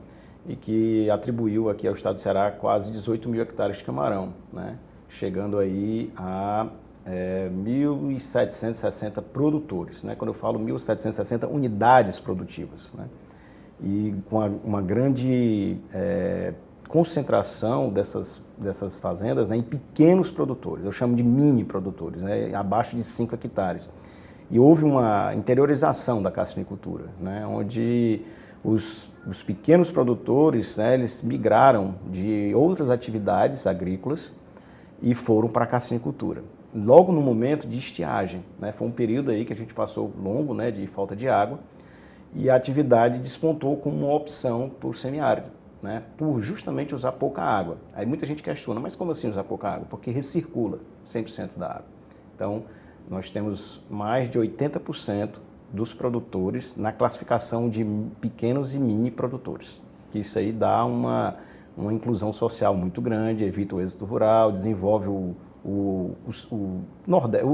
Speaker 14: e que atribuiu aqui ao estado do Ceará quase 18 mil hectares de camarão, né? chegando aí a 1.760 produtores, né? Quando eu falo 1.760 unidades produtivas, né? E com uma grande concentração dessas fazendas, né, em pequenos produtores, eu chamo de mini produtores, né, abaixo de 5 hectares. E houve uma interiorização da cassinicultura, né, onde os pequenos produtores, né, eles migraram de outras atividades agrícolas e foram para a cassinicultura. Logo no momento de estiagem, né, foi um período aí que a gente passou longo, né, de falta de água, e a atividade despontou como uma opção por semiárido, né, por justamente usar pouca água. Aí muita gente questiona, mas como assim usar pouca água? Porque recircula 100% da água. Então, nós temos mais de 80% dos produtores na classificação de pequenos e mini produtores. Que isso aí dá uma inclusão social muito grande, evita o êxodo rural, desenvolve o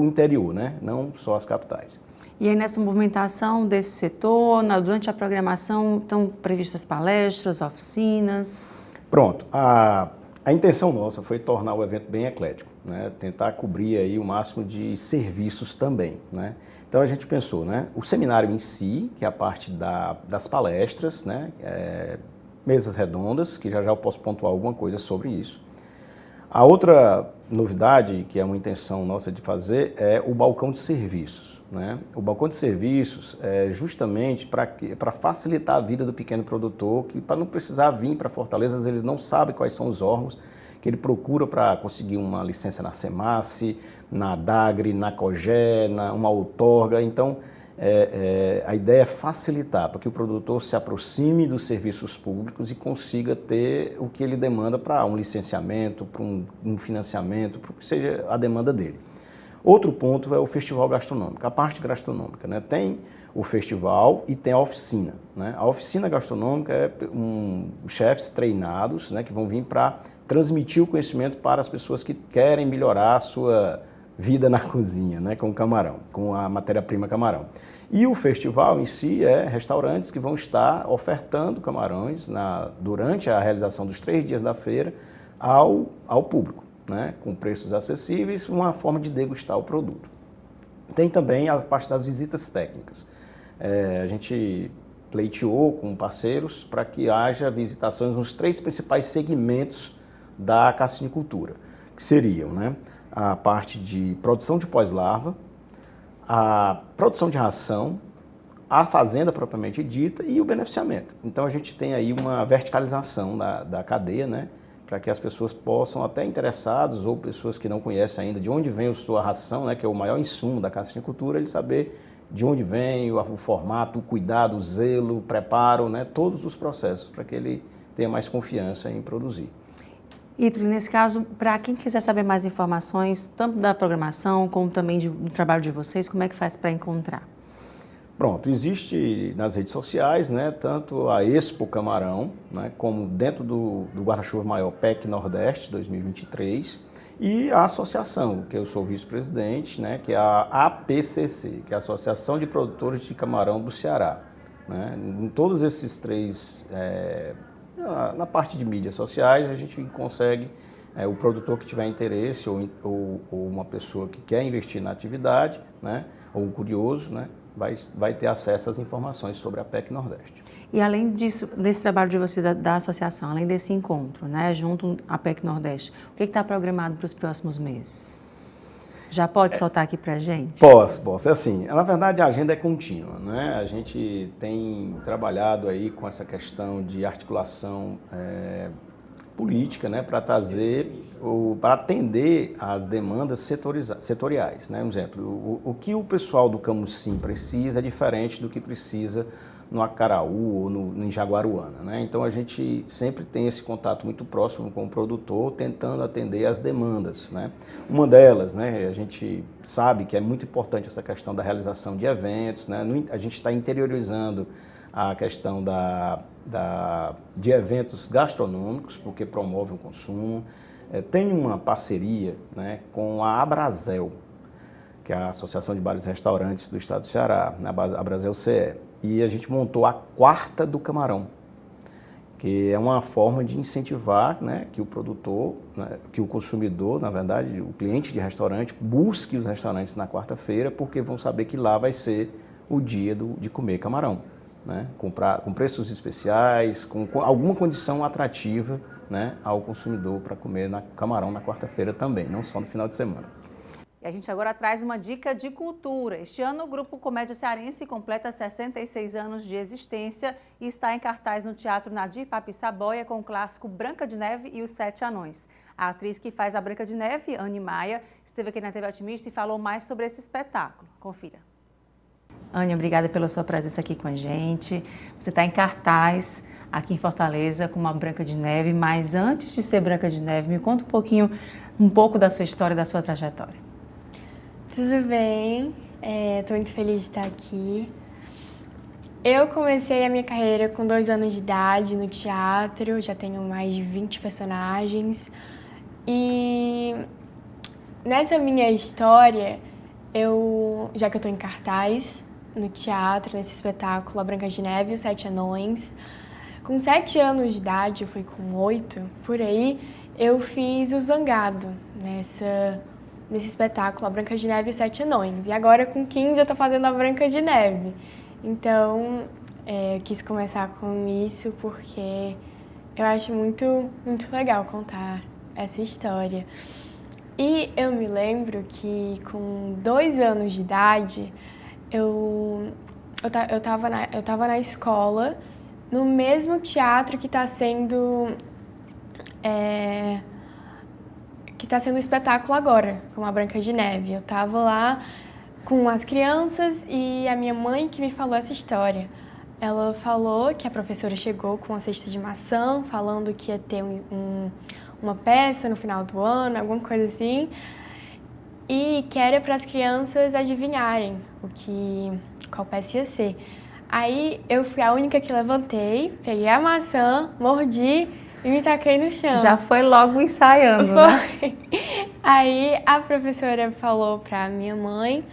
Speaker 14: interior, né? Não só as capitais.
Speaker 1: E aí nessa movimentação desse setor, durante a programação, estão previstas palestras, oficinas?
Speaker 14: Pronto. A intenção nossa foi tornar o evento bem eclético, né? Tentar cobrir aí o máximo de serviços também, né? Então a gente pensou, né? O seminário em si, que é a parte das palestras, né? Mesas redondas, que já eu posso pontuar alguma coisa sobre isso. A outra novidade, que é uma intenção nossa de fazer, é o balcão de serviços, né? O balcão de serviços é justamente para facilitar a vida do pequeno produtor, que para não precisar vir para Fortaleza, às vezes ele não sabe quais são os órgãos que ele procura para conseguir uma licença na SEMASSE, na DAGRE, na COGÉ, uma outorga. Então, a ideia é facilitar, para que o produtor se aproxime dos serviços públicos e consiga ter o que ele demanda para um licenciamento, para um financiamento, para o que seja a demanda dele. Outro ponto é o festival gastronômico, a parte gastronômica, né? Tem o festival e tem a oficina, né? A oficina gastronômica é chefes treinados, né, que vão vir para transmitir o conhecimento para as pessoas que querem melhorar a sua vida na cozinha, né, com o camarão, com a matéria-prima camarão. E o festival em si é restaurantes que vão estar ofertando camarões durante a realização dos 3 dias da feira ao público, né, com preços acessíveis, uma forma de degustar o produto. Tem também a parte das visitas técnicas. A gente pleiteou com parceiros para que haja visitações nos 3 principais segmentos da cassinicultura, que seriam, né, a parte de produção de pós-larva, a produção de ração, a fazenda propriamente dita e o beneficiamento. Então a gente tem aí uma verticalização da cadeia, né, para que as pessoas possam, até interessados ou pessoas que não conhecem ainda de onde vem a sua ração, né, que é o maior insumo da cassinicultura, ele saber de onde vem, o formato, o cuidado, o zelo, o preparo, né, todos os processos para que ele tenha mais confiança em produzir.
Speaker 1: Ítalo, nesse caso, para quem quiser saber mais informações, tanto da programação como também do trabalho de vocês, como é que faz para encontrar?
Speaker 14: Pronto, existe nas redes sociais, né, tanto a Expo Camarão, né, como dentro do Guarda-Chuva Maior PEC Nordeste 2023, e a associação, que eu sou vice-presidente, né, que é a APCC, que é a Associação de Produtores de Camarão do Ceará, né? Em todos esses 3... na parte de mídias sociais, a gente consegue, o produtor que tiver interesse ou uma pessoa que quer investir na atividade, né, ou um curioso, né, vai ter acesso às informações sobre a PEC Nordeste.
Speaker 1: E além disso, desse trabalho de você da associação, além desse encontro, né, junto à PEC Nordeste, o que está programado para os próximos meses? Já pode soltar aqui para a gente?
Speaker 14: Posso. É assim, na verdade a agenda é contínua, né? A gente tem trabalhado aí com essa questão de articulação política, né, para para atender às demandas setoriais, né? Um exemplo, o que o pessoal do Camusim precisa é diferente do que precisa no Acaraú ou em Jaguaruana, né? Então a gente sempre tem esse contato muito próximo com o produtor, tentando atender às demandas, né? Uma delas, né, a gente sabe que é muito importante essa questão da realização de eventos, né? A gente está interiorizando a questão de eventos gastronômicos, porque promove o consumo. Tem uma parceria, né, com a Abrazel, que é a Associação de Bares e Restaurantes do Estado do Ceará, a Abrazel CE. E a gente montou a Quarta do Camarão, que é uma forma de incentivar, né, que o produtor, né, que o consumidor, na verdade, o cliente de restaurante, busque os restaurantes na quarta-feira, porque vão saber que lá vai ser o dia de comer camarão, né, com preços especiais, com alguma condição atrativa, né, ao consumidor para comer camarão na quarta-feira também, não só no final de semana.
Speaker 1: E a gente agora traz uma dica de cultura. Este ano o Grupo Comédia Cearense completa 66 anos de existência e está em cartaz no Teatro Nadir Papi Saboia com o clássico Branca de Neve e os Sete Anões. A atriz que faz a Branca de Neve, Anne Maia, esteve aqui na TV Otimista e falou mais sobre esse espetáculo. Confira. Anne, obrigada pela sua presença aqui com a gente. Você está em cartaz aqui em Fortaleza com uma Branca de Neve, mas antes de ser Branca de Neve, me conta um pouco da sua história, da sua trajetória.
Speaker 15: Tudo bem, estou muito feliz de estar aqui. Eu comecei a minha carreira com 2 anos de idade no teatro, já tenho mais de 20 personagens. E nessa minha história, já que eu estou em cartaz no teatro, nesse espetáculo A Branca de Neve e os Sete Anões, com 7 anos de idade, eu fui com 8, por aí, eu fiz o Zangado nesse espetáculo, A Branca de Neve e os Sete Anões. E agora, com 15, eu tô fazendo A Branca de Neve. Então, eu quis começar com isso porque eu acho muito, muito legal contar essa história. E eu me lembro que, com 2 anos de idade, eu tava na escola, no mesmo teatro que está sendo o espetáculo agora, com a Branca de Neve. Eu estava lá com as crianças e a minha mãe que me falou essa história. Ela falou que a professora chegou com uma cesta de maçã, falando que ia ter uma peça no final do ano, alguma coisa assim, e que era para as crianças adivinharem qual peça ia ser. Aí eu fui a única que levantei, peguei a maçã, mordi e me taquei no chão.
Speaker 1: Já foi logo ensaiando, né?
Speaker 15: Aí a professora falou pra minha mãe,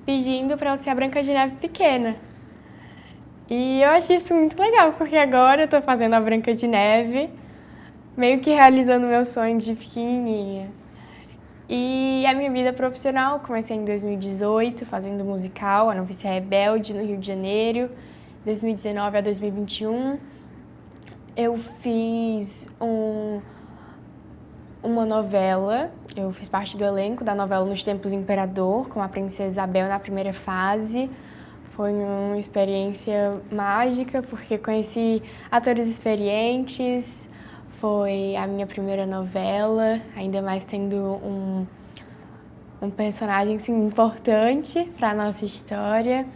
Speaker 15: pedindo pra eu ser a Branca de Neve pequena. E eu achei isso muito legal, porque agora eu tô fazendo a Branca de Neve, meio que realizando meu sonho de pequenininha. E a minha vida profissional, comecei em 2018, fazendo musical, A Noviça Rebelde, no Rio de Janeiro, 2019 a 2021. Eu fiz uma novela, eu fiz parte do elenco da novela Nos Tempos do Imperador, com a Princesa Isabel na primeira fase. Foi uma experiência mágica, porque conheci atores experientes, foi a minha primeira novela, ainda mais tendo um personagem assim, importante para a nossa história.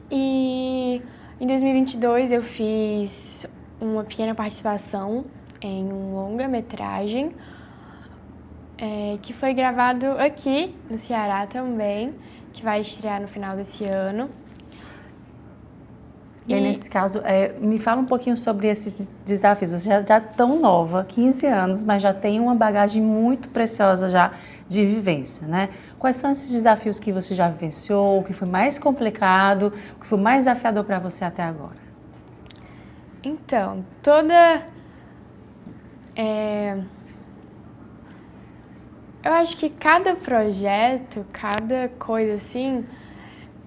Speaker 15: E em 2022 eu fiz uma pequena participação em um longa-metragem que foi gravado aqui no Ceará também, que vai estrear no final desse ano.
Speaker 1: E aí, nesse caso, me fala um pouquinho sobre esses desafios. Você já tão nova, 15 anos, mas já tem uma bagagem muito preciosa já de vivência, né? Quais são esses desafios que você já vivenciou, o que foi mais complicado, o que foi mais desafiador para você até agora?
Speaker 15: Então, eu acho que cada projeto, cada coisa assim,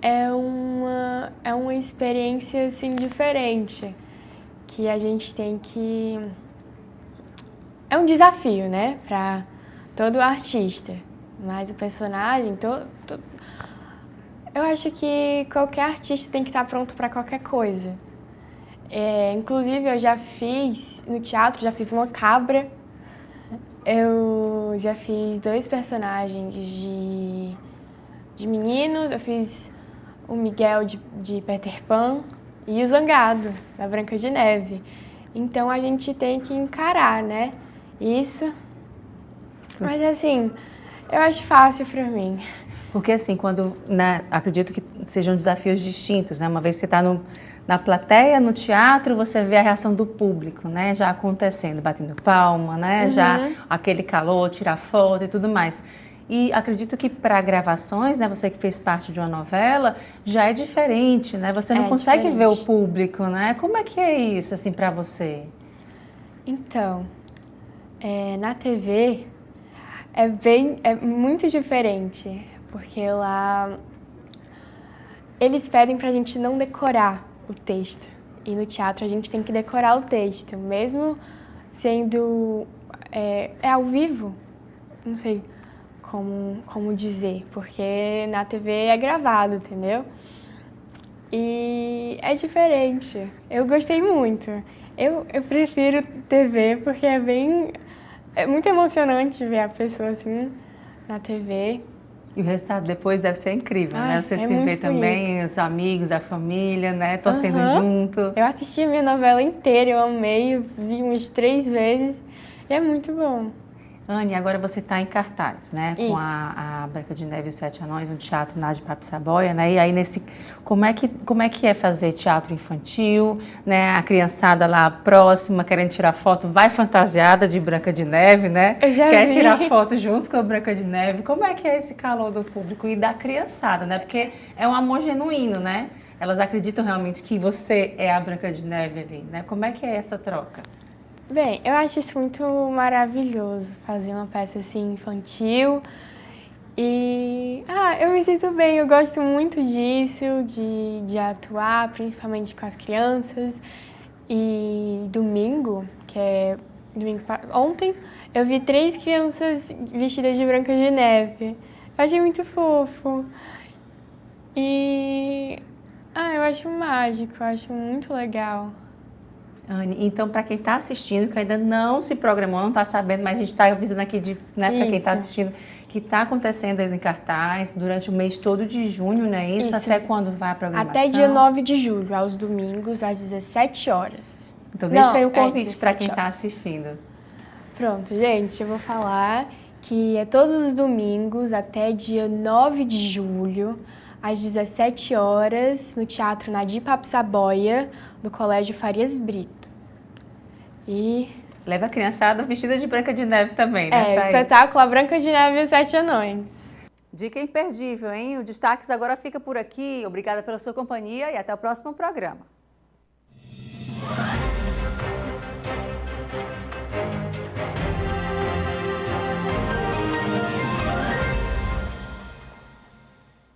Speaker 15: é uma experiência assim, diferente, que a gente tem que... É um desafio, né, para todo artista, mas o personagem... Eu acho que qualquer artista tem que estar pronto para qualquer coisa. Inclusive, eu já fiz, no teatro, já fiz uma cabra, eu já fiz 2 personagens de meninos, eu fiz o Miguel de Peter Pan e o Zangado, da Branca de Neve. Então, a gente tem que encarar, né, isso. Mas, assim, eu acho fácil para mim.
Speaker 1: Porque, assim, acredito que sejam desafios distintos, né? Uma vez que você está na plateia, no teatro, você vê a reação do público, né? Já acontecendo, batendo palma, né? Já aquele calor, tirar foto e tudo mais. E acredito que para gravações, né, você que fez parte de uma novela, já é diferente, né? Você não consegue ver o público, né? Como é que é isso, assim, para você?
Speaker 15: Então, na TV é muito diferente, porque lá eles pedem pra gente não decorar o texto. E no teatro a gente tem que decorar o texto, mesmo sendo ao vivo, não sei como dizer, porque na TV é gravado, entendeu? E é diferente. Eu gostei muito. Eu prefiro TV porque é muito emocionante ver a pessoa assim na TV.
Speaker 1: E o resultado depois deve ser incrível, né? Você se vê também, os amigos, a família, né? Torcendo junto.
Speaker 15: Eu assisti a minha novela inteira, eu amei, eu vi umas 3 vezes e é muito bom.
Speaker 1: Anne, agora você está em cartaz, né?
Speaker 15: Isso.
Speaker 1: Com a Branca de Neve e os Sete Anões, no Teatro Nádia Papsaboia, né? E aí, como é que é fazer teatro infantil, né? A criançada lá próxima, querendo tirar foto, vai fantasiada de Branca de Neve, né?
Speaker 15: Eu já
Speaker 1: Quer
Speaker 15: vi.
Speaker 1: tirar foto junto com a Branca de Neve. Como é que é esse calor do público e da criançada, né? Porque é um amor genuíno, né? Elas acreditam realmente que você é a Branca de Neve ali, né? Como é que é essa troca?
Speaker 15: Bem, eu acho isso muito maravilhoso, fazer uma peça assim infantil e eu me sinto bem, eu gosto muito disso, de atuar, principalmente com as crianças. E domingo, ontem, eu vi 3 crianças vestidas de Branca de Neve, eu achei muito fofo e eu acho mágico, eu acho muito legal.
Speaker 1: Anne, então, para quem está assistindo, que ainda não se programou, não está sabendo, mas a gente está avisando aqui, né, para quem está assistindo, que está acontecendo aí em cartaz durante o mês todo de junho, não é isso?
Speaker 15: Isso.
Speaker 1: Até quando vai a programação?
Speaker 15: Até dia 9 de julho, aos domingos, às 17 horas.
Speaker 1: Então, deixa aí o convite para quem está assistindo.
Speaker 15: Pronto, gente, eu vou falar que é todos os domingos, até dia 9 de julho, às 17 horas, no Teatro Nádia Papsaboia, do Colégio Farias Brito. E
Speaker 1: leva a criançada vestida de Branca de Neve também, né?
Speaker 15: O espetáculo A Branca de Neve e os Sete Anões.
Speaker 1: Dica imperdível, hein? O Destaques agora fica por aqui. Obrigada pela sua companhia e até o próximo programa.